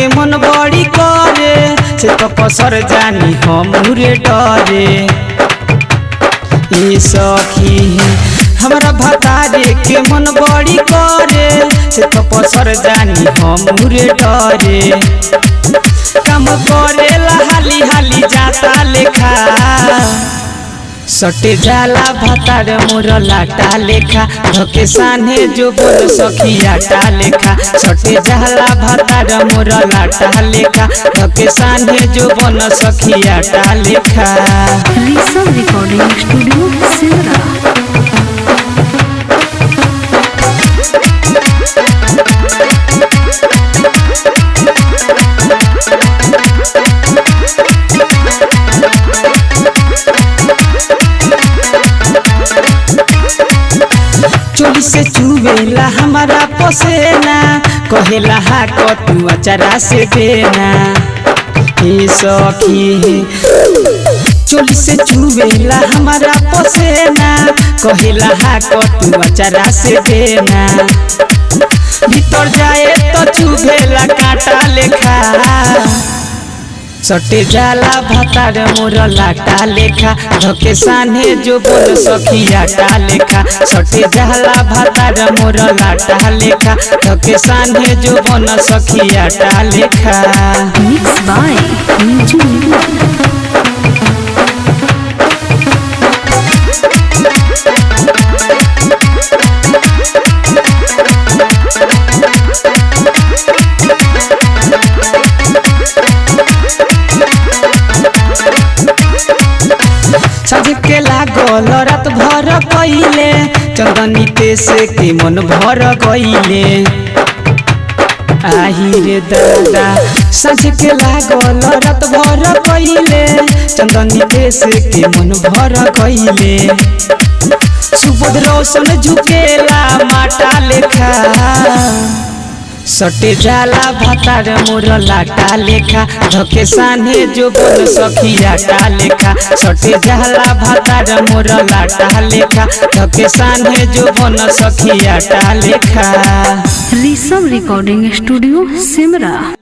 के मन बड़ी करे से तो पसर जानी हम रे डरे। ए सखी हमरा भतारे के मन बड़ी करे से तो पसर जानी हम रे डरे। काम करेला हाली हाली जाता लेखा सटे जाला भतार मोर लाटा लेखा धके साने जो बोल सखिया टा लेखा। सटे जाला भतार मोर लाटा लेखा धके साने जो बन सखिया टा लेखा। Rishabh recording studio Simra. चोली से चुवेला हमारा पसेना कहेला हा तू अचारा से देना। ए सखी चोली से चुवेला हमारा पसेना कहेला हा तू अचारा से देना। भीतर जाए तो चुवेला काटा लेखा सटे जाला भतार मोर लाटा लेखा धके साने जो बोल सखिया टा लेखा। सटे जाला भतार मोर लाटा लेखा धके साने जो बन सखिया टा लेखा। मिक्स बाय सजके लागल रात भर कइले चंदनी तेज के मन भर गइले। आही रे दादा सजके लागल रात भर कइले चंदनी तेज के मन भर गइले। सुबोध रोशन झुकेला माटा लेखा सटे जाला भतार मोर लाटा लेखा धके साने जो बोल सखिया टा लेखा। सटे जाला भतार मोर लाटा लेखा धके साने जो बन सखिया टा लेखा। Rishabh recording studio Simra.